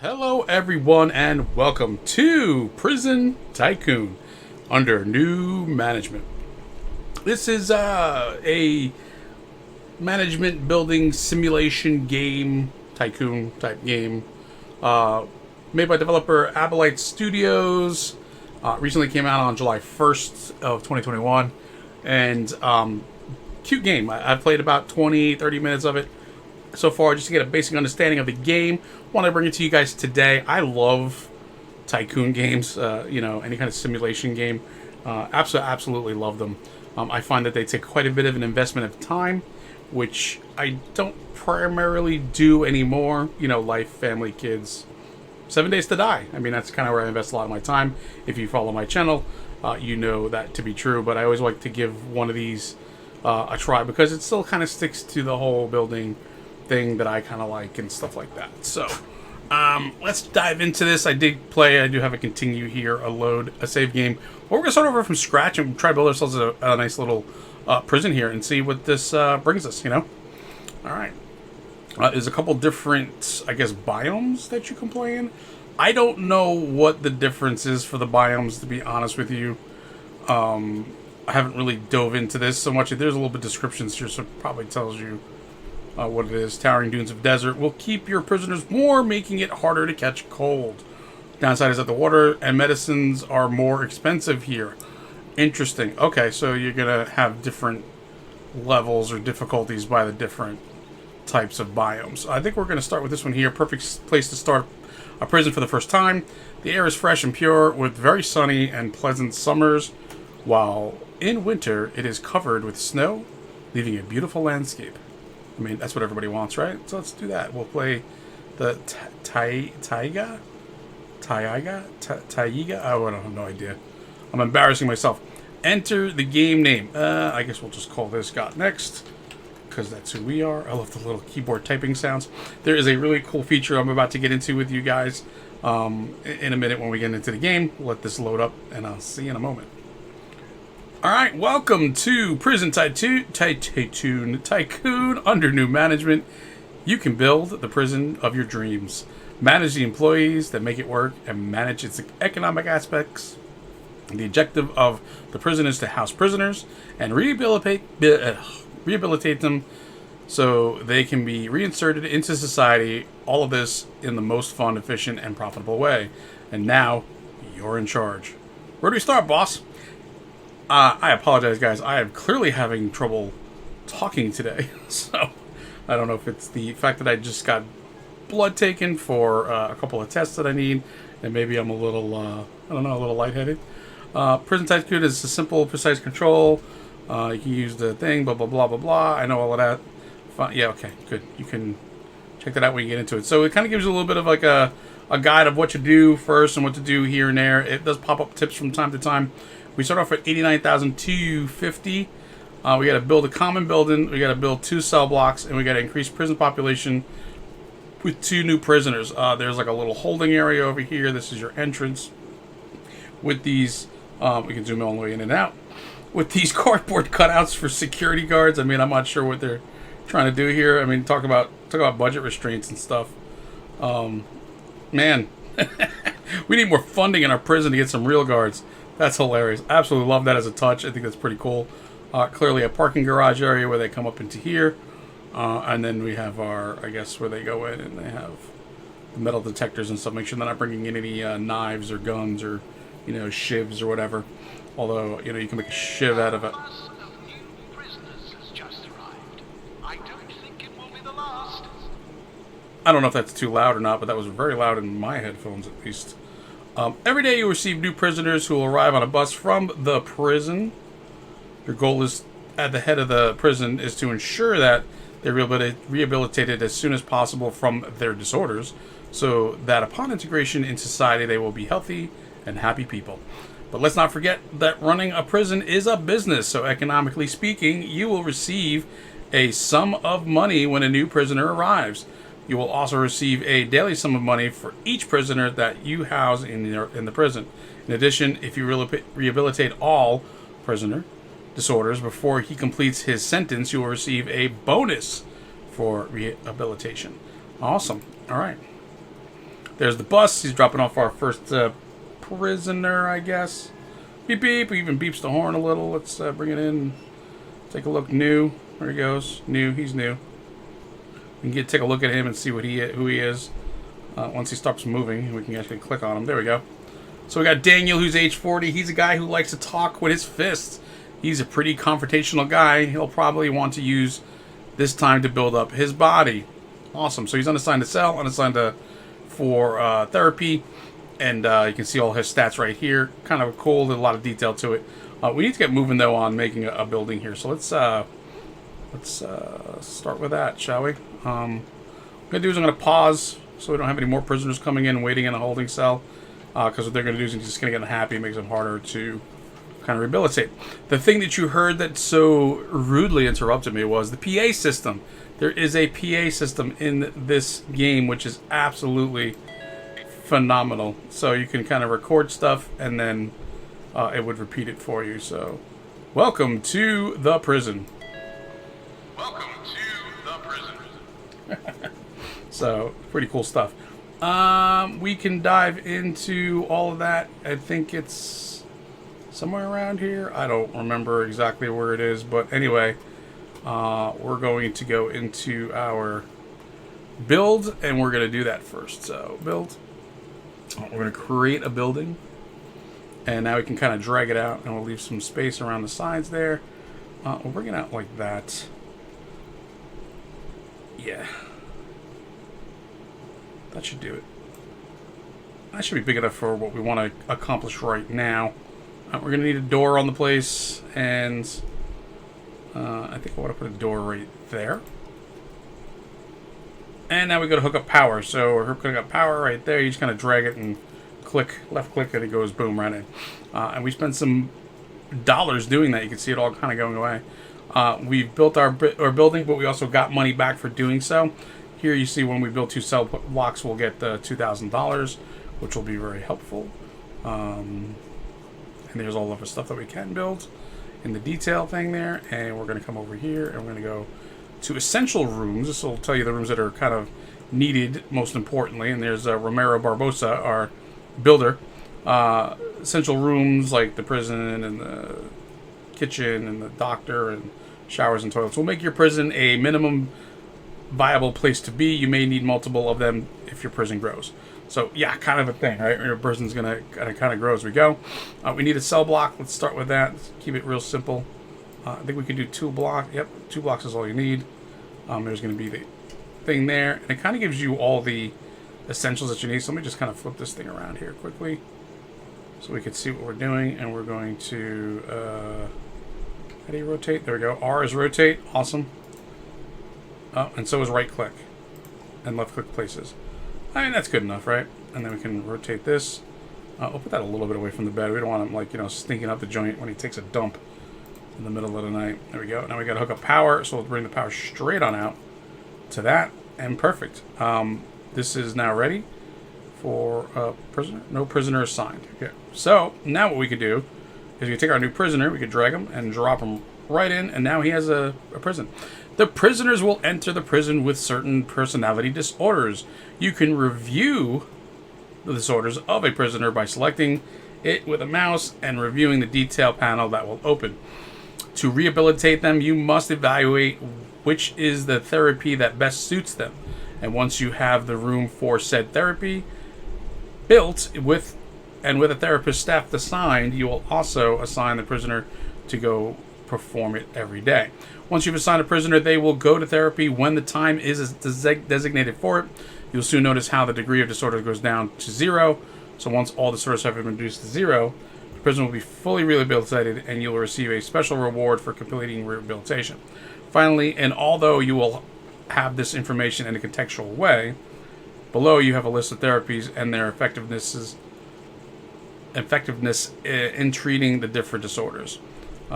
Hello, everyone, and welcome to Prison Tycoon under new management. This is a management building simulation game, tycoon type game, uh, made by developer Abolite Studios. Recently came out on July 1st of 2021, and cute game. I've played about 20-30 minutes of it so far just to get a basic understanding of the game. Want to bring it to you guys today. I love tycoon games, any kind of simulation game. Absolutely love them. I find that they take quite a bit of an investment of time, which I don't primarily do anymore. Life, family, kids. 7 Days to Die. I mean, that's kind of where I invest a lot of my time. If you follow my channel, you know that to be true. But I always like to give one of these a try because it still kind of sticks to the whole building thing that I kind of like and stuff like that. So let's dive into this. I do have a continue here, a save game. But we're going to start over from scratch and try to build ourselves a nice little prison here and see what this brings us, All right. There's a couple different, I guess, biomes that you can play in. I don't know what the difference is for the biomes, to be honest with you. I haven't really dove into this so much. There's a little bit of descriptions here, so it probably tells you what it is. Towering dunes of desert will keep your prisoners warm, making it harder to catch cold. Downside is that the water and medicines are more expensive here. Interesting. Okay, so you're going to have different levels or difficulties by the different types of biomes. I think we're going to start with this one here. Perfect place to start a prison for the first time. The air is fresh and pure with very sunny and pleasant summers, while in winter it is covered with snow, leaving a beautiful landscape. I mean, that's what everybody wants, right? So let's do that. We'll play the Taiga? Oh, I have no idea. I'm embarrassing myself. Enter the game name. I guess we'll just call this Got Next, because that's who we are. I love the little keyboard typing sounds. There is a really cool feature I'm about to get into with you guys in a minute when we get into the game. We'll let this load up, and I'll see you in a moment. Alright, welcome to Prison Tycoon under new management. You can build the prison of your dreams, manage the employees that make it work, and manage its economic aspects. The objective of the prison is to house prisoners and rehabilitate them so they can be reinserted into society. All of this in the most fun, efficient, and profitable way. And now, you're in charge. Where do we start, boss? I apologize, guys. I am clearly having trouble talking today. So, I don't know if it's the fact that I just got blood taken for a couple of tests that I need. And maybe I'm a little, a little lightheaded. Prison Tycoon is a simple, precise control. You can use the thing, blah, blah, blah, blah, blah. I know all of that. Fine. Yeah, okay, good. You can check that out when you get into it. So, it kind of gives you a little bit of like a guide of what to do first and what to do here and there. It does pop up tips from time to time. We start off at 89,250. We got to build a common building. We got to build 2 cell blocks, and we got to increase prison population with 2 new prisoners. There's like a little holding area over here. This is your entrance. With these, we can zoom all the way in and out. With these cardboard cutouts for security guards. I mean, I'm not sure what they're trying to do here. I mean, talk about budget restraints and stuff. Man, we need more funding in our prison to get some real guards. That's hilarious. Absolutely love that as a touch. I think that's pretty cool. Clearly a parking garage area where they come up into here. And then we have I guess, where they go in and they have the metal detectors and stuff. Make sure they're not bringing in any knives or guns or, shivs or whatever. Although, you can make a shiv out of it. I don't know if that's too loud or not, but that was very loud in my headphones at least. Every day you receive new prisoners who will arrive on a bus from the prison. Your goal is, at the head of the prison, is to ensure that they're rehabilitated as soon as possible from their disorders, so that upon integration in society they will be healthy and happy people. But let's not forget that running a prison is a business, so economically speaking, you will receive a sum of money when a new prisoner arrives. You will also receive a daily sum of money for each prisoner that you house in the prison. In addition, if you rehabilitate all prisoner disorders before he completes his sentence, you will receive a bonus for rehabilitation. Awesome. All right. There's the bus. He's dropping off our first prisoner, I guess. Beep beep. He even beeps the horn a little. Let's bring it in. Take a look. New. There he goes. New. He's new. We can take a look at him and see who he is. Once he stops moving, we can actually click on him. There we go. So we got Daniel, who's age 40. He's a guy who likes to talk with his fists. He's a pretty confrontational guy. He'll probably want to use this time to build up his body. Awesome. So he's unassigned to cell, unassigned for therapy. And you can see all his stats right here. Kind of cool. There's a lot of detail to it. We need to get moving, though, on making a building here. So let's start with that, shall we? What I'm going to do is I'm going to pause so we don't have any more prisoners coming in and waiting in a holding cell. Because what they're going to do is just going to get unhappy. It makes them harder to kind of rehabilitate. The thing that you heard that so rudely interrupted me was the PA system. There is a PA system in this game, which is absolutely phenomenal. So you can kind of record stuff and then it would repeat it for you. So, welcome to the prison. Welcome to the prison. So, pretty cool stuff. We can dive into all of that. I think it's somewhere around here. I don't remember exactly where it is, but anyway, we're going to go into our build, and we're going to do that first. So, build. We're going to create a building, and now we can kind of drag it out, and we'll leave some space around the sides there. We'll bring it out like that. Yeah. That should do it. That should be big enough for what we want to accomplish right now. We're going to need a door on the place, and I think I want to put a door right there. And now we got to hook up power. So we're hooking up power right there. You just kind of drag it and click, left click, and it goes boom right in. And we spent some dollars doing that. You can see it all kind of going away. We've built our building, but we also got money back for doing so. Here you see when we build 2 cell blocks, we'll get $2,000, which will be very helpful. And there's all of the stuff that we can build in the detail thing there. And we're going to come over here and we're going to go to essential rooms. This will tell you the rooms that are kind of needed most importantly. And there's Romero Barbosa, our builder. Essential rooms like the prison and the kitchen and the doctor and showers and toilets will make your prison a minimum viable place to be. You may need multiple of them if your prison grows. So yeah, kind of a thing, right? Your prison's gonna kind of grow as we go. We need a cell block. Let's start with that. Let's keep it real simple. I think we can do 2 blocks. Yep, 2 blocks is all you need. There's going to be the thing there, and it kind of gives you all the essentials that you need. So let me just kind of flip this thing around here quickly so we can see what we're doing. And we're going to how do you rotate? There we go. R is rotate. Awesome. And so is right click and left click places. I mean, that's good enough, right? And then we can rotate this. We'll put that a little bit away from the bed. We don't want him, like, stinking up the joint when he takes a dump in the middle of the night. There we go. Now we got to hook up power, so we'll bring the power straight on out to that, and perfect. This is now ready for a prisoner. No prisoner assigned. Okay. So now what we could do is we could take our new prisoner, we could drag him and drop him right in, and now he has a prison. The prisoners will enter the prison with certain personality disorders. You can review the disorders of a prisoner by selecting it with a mouse and reviewing the detail panel that will open. To rehabilitate them, you must evaluate which is the therapy that best suits them. And once you have the room for said therapy built with a therapist staff assigned, you will also assign the prisoner to go perform it every day. Once you've assigned a prisoner, they will go to therapy when the time is designated for it. You'll soon notice how the degree of disorder goes down to 0. So once all disorders have been reduced to 0, the prisoner will be fully rehabilitated and you will receive a special reward for completing rehabilitation. Finally, and although you will have this information in a contextual way, below you have a list of therapies and their effectiveness in treating the different disorders.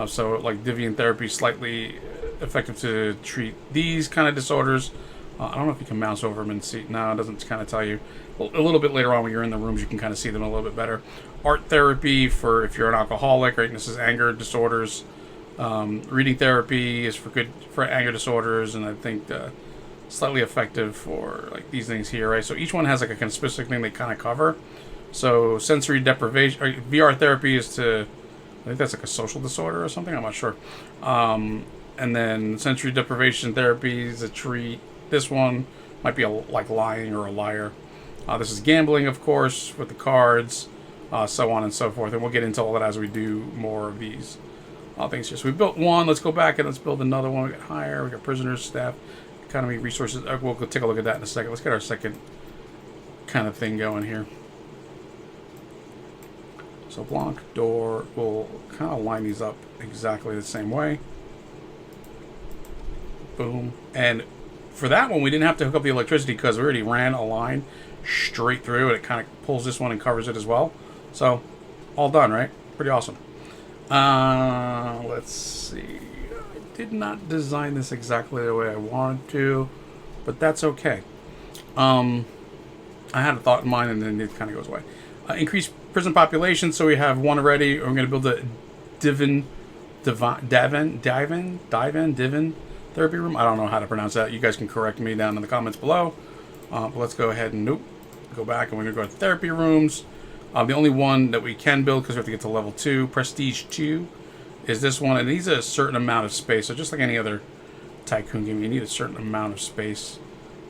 So like Divian therapy, slightly effective to treat these kind of disorders. I don't know if you can mouse over them and see. No, it doesn't kind of tell you. A little bit later on when you're in the rooms, you can kind of see them a little bit better. Art therapy for if you're an alcoholic, right? And this is anger disorders. Reading therapy is for anger disorders, and I think slightly effective for like these things here, right? So each one has like a kind of specific thing they kind of cover. So sensory deprivation, or VR therapy is to, I think that's like a social disorder or something. I'm not sure. And then sensory deprivation therapy is a treat. This one might be like lying or a liar. This is gambling, of course, with the cards, so on and so forth. And we'll get into all that as we do more of these things here. So we built one. Let's go back and let's build another one. We got hire. We got prisoners, staff, economy, resources. We'll take a look at that in a second. Let's get our second kind of thing going here. So block, door. We'll kind of line these up exactly the same way. Boom. And for that one, we didn't have to hook up the electricity because we already ran a line straight through, and it kind of pulls this one and covers it as well. So, all done, right? Pretty awesome. Let's see. I did not design this exactly the way I wanted to, but that's okay. I had a thought in mind, and then it kind of goes away. Increase prison population, so we have one already. We're going to build a dive-in therapy room. I don't know how to pronounce that. You guys can correct me down in the comments below. But let's go ahead and go back, and we're going to go to therapy rooms. The only one that we can build, because we have to get to level 2, Prestige 2, is this one. And it needs a certain amount of space. So just like any other Tycoon game, you need a certain amount of space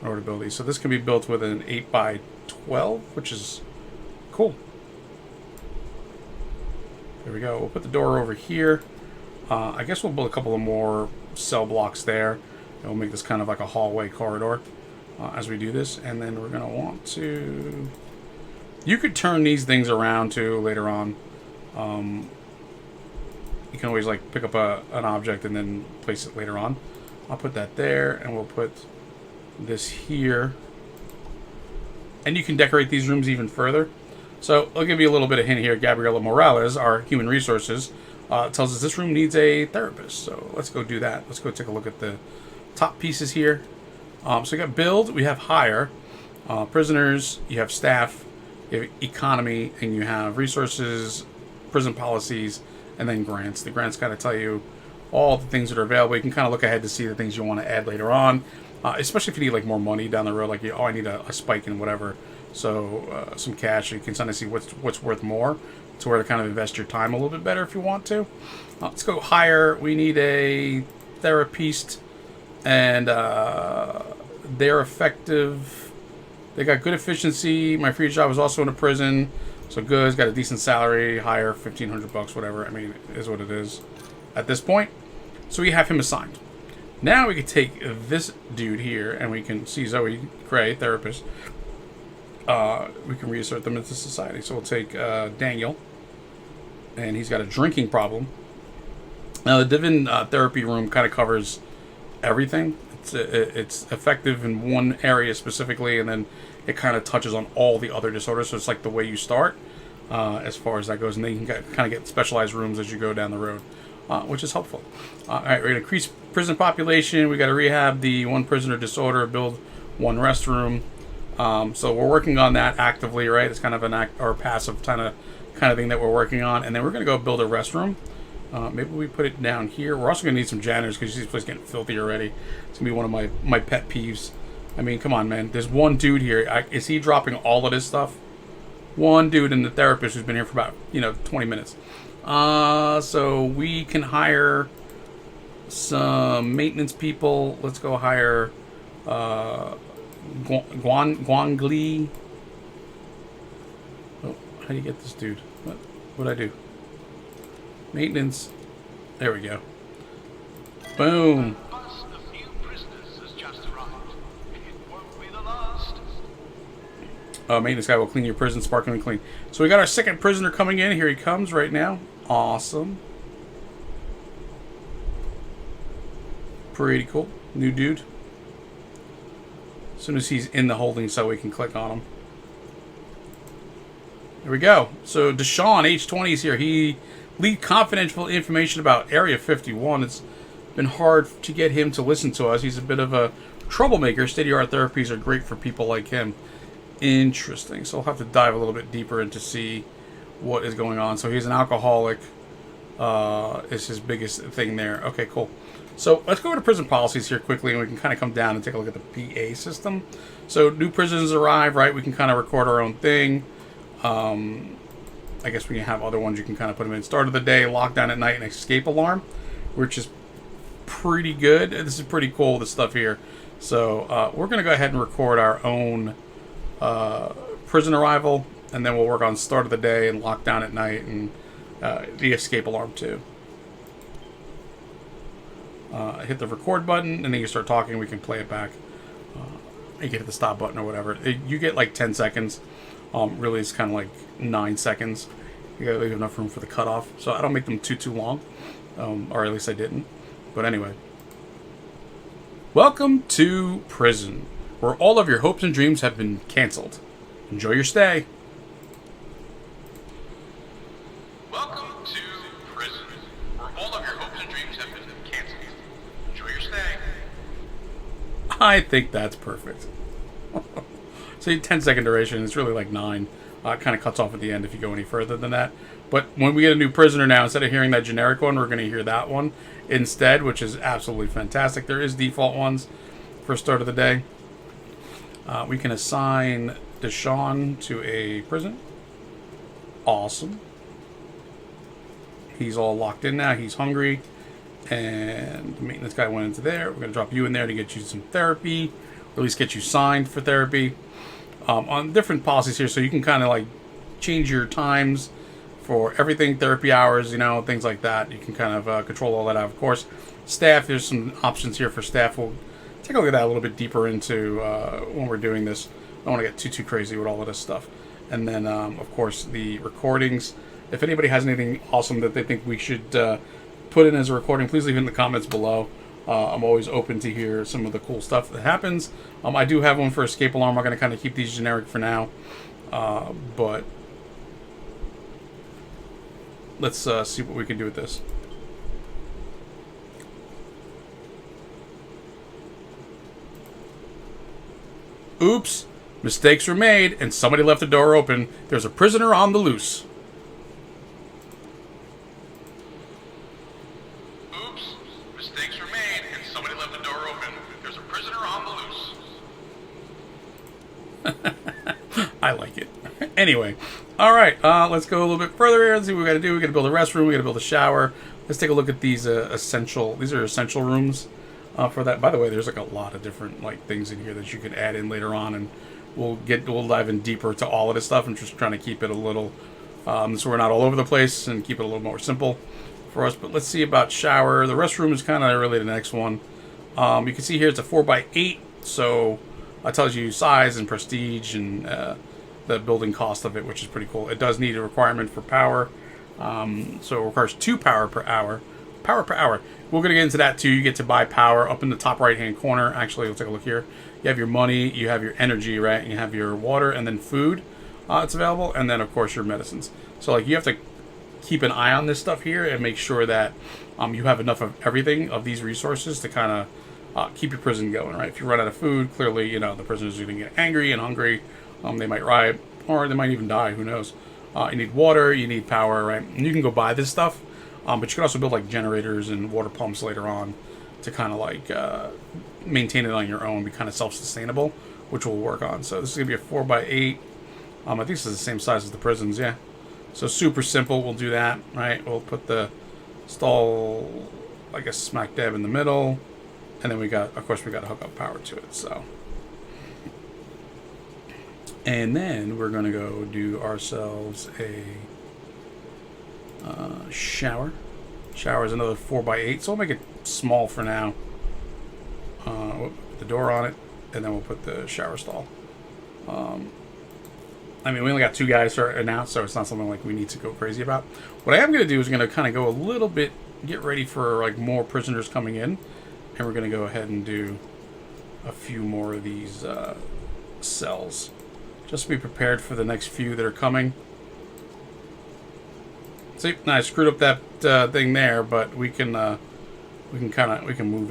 in order to build these. So this can be built with an 8x12, which is cool. There we go. We'll put the door over here. I guess we'll build a couple of more cell blocks there. And we'll make this kind of like a hallway corridor as we do this. And then we're going to want to... You could turn these things around too later on. You can always like pick up an object and then place it later on. I'll put that there, and we'll put this here. And you can decorate these rooms even further. So I'll give you a little bit of hint here. Gabriela Morales, our human resources, tells us this room needs a therapist. So let's go do that. Let's go take a look at the top pieces here. So we got build, we have hire, prisoners, you have staff, you have economy, and you have resources, prison policies, and then grants. The grants kind of tell you all the things that are available. You can kind of look ahead to see the things you want to add later on, especially if you need like more money down the road. Like, I need a spike in whatever. So some cash. You can kind of see what's worth more, to where to kind of invest your time a little bit better if you want to. Let's go hire. We need a therapist, and they're effective. They got good efficiency. My free job is also in a prison, so good. He's got a decent salary. Hire $1,500, whatever. I mean, it is what it is at this point. So we have him assigned. Now we can take this dude here, and we can see Zoe Gray, therapist. We can reinsert them into society. So we'll take Daniel, and he's got a drinking problem. Now the Divin therapy room kind of covers everything. It's effective in one area specifically, and then it kind of touches on all the other disorders. So it's like the way you start as far as that goes, and then you can kind of get specialized rooms as you go down the road, which is helpful. All right, we're going to increase prison population. We got to rehab the one prisoner disorder, build one restroom. So we're working on that actively, right? It's kind of an passive kind of thing that we're working on, and then we're going to go build a restroom. Maybe we put it down here. We're also going to need some janitors because this place is getting filthy already. It's going to be one of my pet peeves. I mean, come on, man. There's one dude here. Is he dropping all of this stuff? One dude and the therapist who's been here for about, 20 minutes. So we can hire some maintenance people. Let's go hire Guangli. Oh, how do you get this dude? What'd I do? Maintenance. There we go. Boom. Maintenance guy will clean your prison sparkling clean. So we got our second prisoner coming in. Here he comes right now. Awesome. Pretty cool. New dude. As soon as he's in the holding cell, we can click on him. There we go. So Deshaun, age 20, is here. He leaked confidential information about Area 51. It's been hard to get him to listen to us. He's a bit of a troublemaker. State-of-the-art therapies are great for people like him. Interesting. So we'll have to dive a little bit deeper in to see what is going on. So he's an alcoholic. Is his biggest thing there. Okay, cool. So let's go over to prison policies here quickly, and we can kind of come down and take a look at the PA system. So new prisoners arrive, right? We can kind of record our own thing. I guess we can have other ones. You can kind of put them in start of the day, lockdown at night, and escape alarm, which is pretty good. This is pretty cool, this stuff here. So we're going to go ahead and record our own prison arrival, and then we'll work on start of the day and lockdown at night and the escape alarm too. Hit the record button, and then you start talking. We can play it back. You can hit the stop button or whatever. You get like 10 seconds. Really, it's kind of like 9 seconds. You gotta leave enough room for the cutoff. So I don't make them too long, or at least I didn't. But anyway, welcome to prison, where all of your hopes and dreams have been canceled. Enjoy your stay. Welcome to prison, where all of your hopes and dreams have been canceled. Enjoy your stay. I think that's perfect. So 10-second duration. It's really like 9. It kind of cuts off at the end if you go any further than that. But when we get a new prisoner now, instead of hearing that generic one, we're going to hear that one instead, which is absolutely fantastic. There is default ones for start of the day. We can assign Deshaun to a prison. Awesome. He's all locked in now. He's hungry. And the maintenance guy went into there. We're going to drop you in there to get you some therapy, or at least get you signed for therapy. On different policies here, so you can kind of like change your times for everything, therapy hours, you know, things like that. You can kind of control all that out. Of course, staff, there's some options here for staff. We'll take a look at that a little bit deeper into when we're doing this. I don't want to get too crazy with all of this stuff. And then, of course, the recordings. If anybody has anything awesome that they think we should put in as a recording, please leave it in the comments below. I'm always open to hear some of the cool stuff that happens. I do have one for escape alarm. I'm going to kind of keep these generic for now. But let's see what we can do with this. Oops. Mistakes were made, and somebody left the door open. There's a prisoner on the loose. I like it. Anyway, all right. Let's go a little bit further here. Let's see what we got to do. We got to build a restroom. We got to build a shower. Let's take a look at these essential. These are essential rooms for that. By the way, there's like a lot of different like things in here that you can add in later on, and we'll dive in deeper to all of this stuff. I'm just trying to keep it a little so we're not all over the place and keep it a little more simple for us. But let's see about shower. The restroom is kind of really the next one. You can see here it's a 4x8, so it tells you size and prestige and the building cost of it, which is pretty cool. It does need a requirement for power, so it requires 2 power per hour. Power per hour. We're going to get into that too. You get to buy power up in the top right-hand corner. Actually, we'll take a look here. You have your money, you have your energy, right? And you have your water, and then food. It's available, and then of course your medicines. So like you have to keep an eye on this stuff here and make sure that you have enough of everything of these resources to kind of keep your prison going, right? If you run out of food, clearly, you know, the prisoners are going to get angry and hungry. They might riot, or they might even die. Who knows? You need water, you need power, right? And you can go buy this stuff, but you can also build like generators and water pumps later on to kind of like maintain it on your own, be kind of self-sustainable, which we'll work on. So this is going to be a 4x8. I think this is the same size as the prisons, yeah. So super simple. We'll do that, right? We'll put the stall, I guess, smack dab in the middle. And then we got, of course, we got to hook up power to it, so. And then we're going to go do ourselves a shower. Shower is another 4x8, so we'll make it small for now. We'll put the door on it, and then we'll put the shower stall. I mean, we only got 2 guys announced, so it's not something like we need to go crazy about. What I am going to do is going to kind of go a little bit, get ready for like more prisoners coming in. And we're going to go ahead and do a few more of these cells. Just to be prepared for the next few that are coming. See, now I screwed up that thing there, but we can move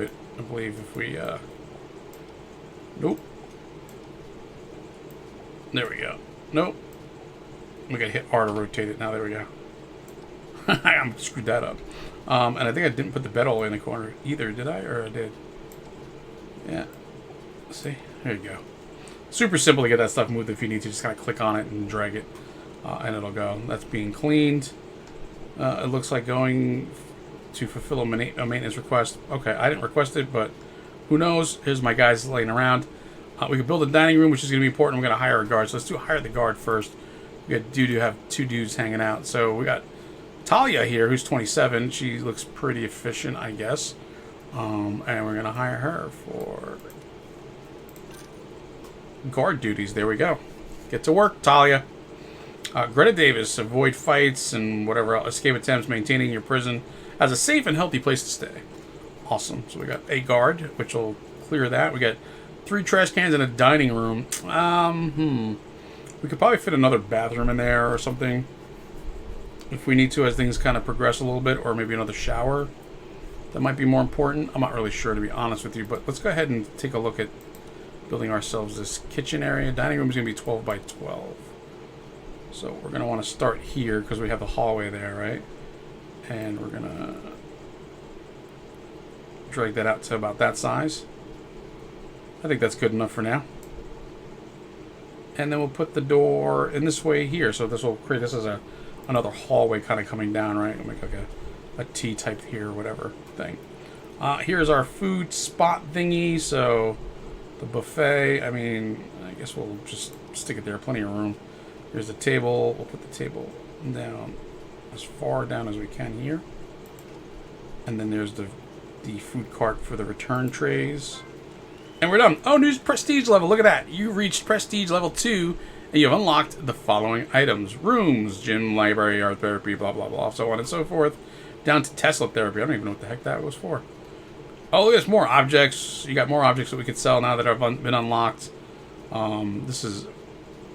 it, I believe, if we nope. There we go. Nope. We gotta hit R to rotate it now. There we go. I screwed that up. And I think I didn't put the bed all the way in the corner either, did I? Or I did? Yeah. See? There you go. Super simple to get that stuff moved if you need to. Just kind of click on it and drag it, and it'll go. That's being cleaned. It looks like going to fulfill a maintenance request. Okay, I didn't request it, but who knows? Here's my guys laying around. We could build a dining room, which is going to be important. We're going to hire a guard. So let's hire the guard first. We got have 2 dudes hanging out. So we got Talia here, who's 27. She looks pretty efficient, I guess. And we're going to hire her for guard duties. There we go. Get to work, Talia. Greta Davis, avoid fights and whatever else. Escape attempts, maintaining your prison as a safe and healthy place to stay. Awesome. So we got a guard, which will clear that. We got 3 trash cans in a dining room. We could probably fit another bathroom in there or something if we need to, as things kind of progress a little bit, or maybe another shower. That might be more important. I'm not really sure, to be honest with you, but let's go ahead and take a look at building ourselves this kitchen area. Dining room is going to be 12 by 12. So we're going to want to start here because we have the hallway there, right? And we're going to drag that out to about that size. I think that's good enough for now. And then we'll put the door in this way here. So this will create this as another hallway kind of coming down, right? We'll make like a T type here or whatever thing. Here's our food spot thingy. So the buffet, I mean, I guess we'll just stick it there. Plenty of room. Here's the table. We'll put the table down as far down as we can here. And then there's the food cart for the return trays. And we're done. Oh, new prestige level. Look at that. You reached prestige level 2, and you have unlocked the following items. Rooms, gym, library, art therapy, blah, blah, blah, so on and so forth. Down to Tesla therapy. I don't even know what the heck that was for. Oh, there's more objects. You got more objects that we could sell now that have been unlocked. This is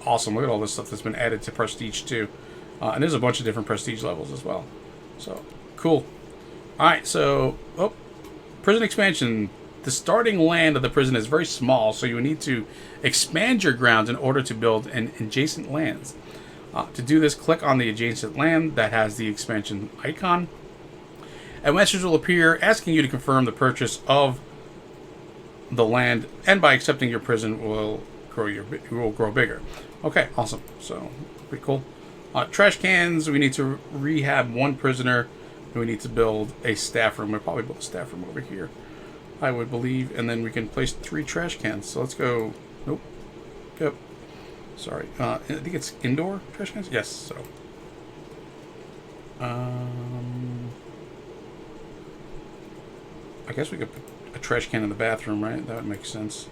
awesome. Look at all this stuff that's been added to prestige too. And there's a bunch of different prestige levels as well. So, cool. Alright, so, prison expansion. The starting land of the prison is very small, so you will need to expand your grounds in order to build an adjacent lands. To do this, click on the adjacent land that has the expansion icon. A message will appear asking you to confirm the purchase of the land, and by accepting your prison will grow bigger. Okay, awesome. So, pretty cool. Trash cans, we need to rehab 1 prisoner, and we need to build a staff room. We'll probably build a staff room over here, I would believe, and then we can place 3 trash cans. So let's go. Nope. Yep. Sorry. I think it's indoor trash cans. Yes. So. I guess we could put a trash can in the bathroom, right? That would make sense.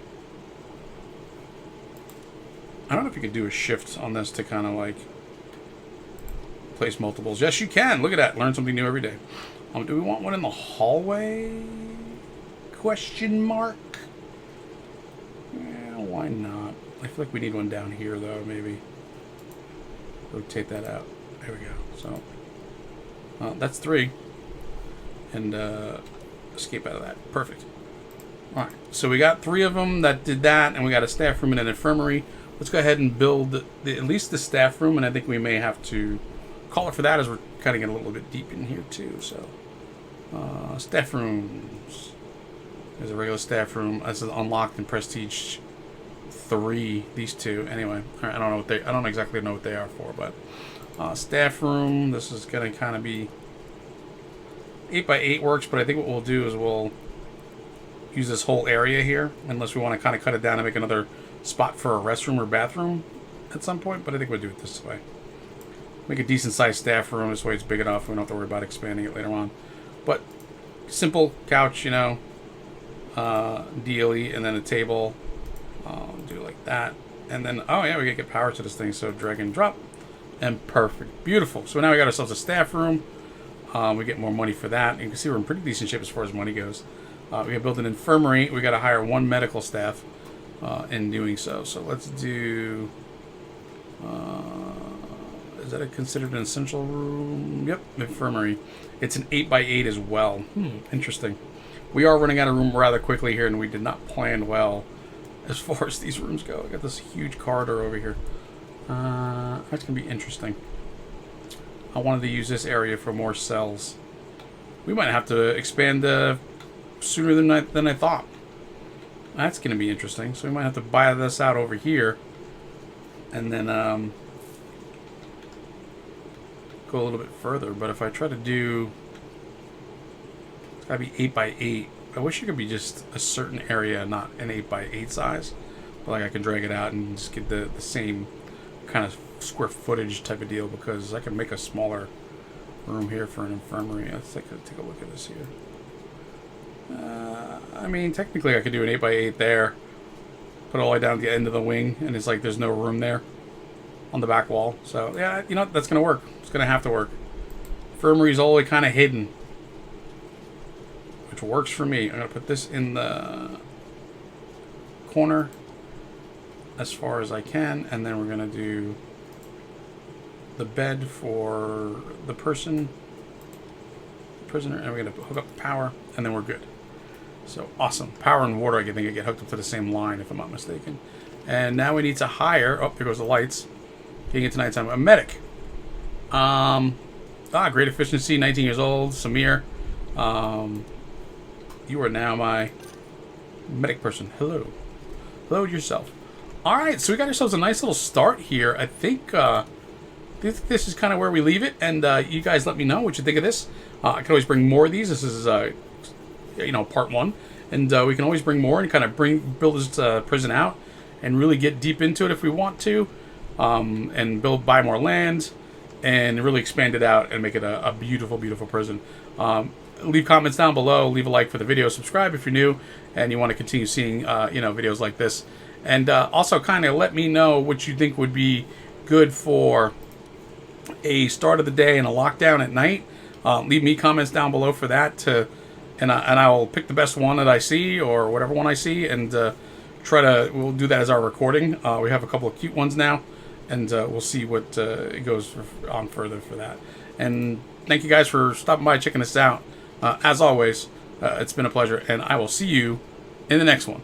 I don't know if you could do a shift on this to kind of like place multiples. Yes, you can. Look at that. Learn something new every day. Do we want one in the hallway? Question mark. Yeah, why not? I feel like we need one down here though. Maybe rotate that out. There we go. So that's 3, and escape out of that. Perfect. All right. So we got 3 of them that did that, and we got a staff room and an infirmary. Let's go ahead and build at least the staff room, and I think we may have to call it for that as we're kind of getting a little bit deep in here too. So staff rooms. There's a regular staff room. This is unlocked in Prestige 3. These 2, anyway. I don't exactly know what they are for, but staff room. This is gonna kind of be 8 by 8 works, but I think what we'll do is we'll use this whole area here, unless we want to kind of cut it down and make another spot for a restroom or bathroom at some point. But I think we'll do it this way. Make a decent sized staff room. This way it's big enough. We don't have to worry about expanding it later on. But simple couch, you know. DLE, and then a table. Do like that, and then oh yeah, we gotta get power to this thing. So drag and drop, and perfect, beautiful. So now we got ourselves a staff room. We get more money for that. You can see we're in pretty decent shape as far as money goes. We gotta build an infirmary. We gotta hire 1 medical staff in doing so. So let's do. Is that considered an essential room? Yep, infirmary. It's an 8 by 8 as well. Interesting. We are running out of room rather quickly here, and we did not plan well as far as these rooms go. I got this huge corridor over here. That's going to be interesting. I wanted to use this area for more cells. we might have to expand sooner than I thought. That's going to be interesting. So we might have to buy this out over here, and then go a little bit further. But if I try to do, it's got to be 8x8. I wish it could be just a certain area, not an 8x8 size. But like I can drag it out and just get the same kind of square footage type of deal, because I can make a smaller room here for an infirmary. Let's take a look at this here. I mean, technically I could do an 8x8 there, put it all the way down to the end of the wing, and it's like there's no room there on the back wall. So yeah, you know, that's gonna work. It's gonna have to work. Infirmary's all the way kind of hidden, which works for me. I'm gonna put this in the corner as far as I can, and then we're gonna do the bed for the prisoner, and we're gonna hook up the power, and then we're good. So awesome. Power and water, I think I get hooked up to the same line, if I'm not mistaken. And now we need to hire, oh, there goes the lights, getting into nighttime, a medic. Great efficiency, 19 years old, Samir. You are now my medic person. Hello. Hello yourself. Alright, so we got ourselves a nice little start here. I think this is kind of where we leave it, and you guys let me know what you think of this. I can always bring more of these. This is, part one, and we can always bring more and kind of build this prison out and really get deep into it if we want to, and buy more land and really expand it out and make it a beautiful, beautiful prison. Leave comments down below, leave a like for the video, subscribe if you're new and you want to continue seeing videos like this, and also kind of let me know what you think would be good for a start of the day and a lockdown at night. Leave me comments down below for that, and I will pick the best one that I see, or whatever one I see, and we'll do that as our recording. We have a couple of cute ones now, and we'll see what it goes on further for that. And thank you guys for stopping by, checking this out. As always, it's been a pleasure, and I will see you in the next one.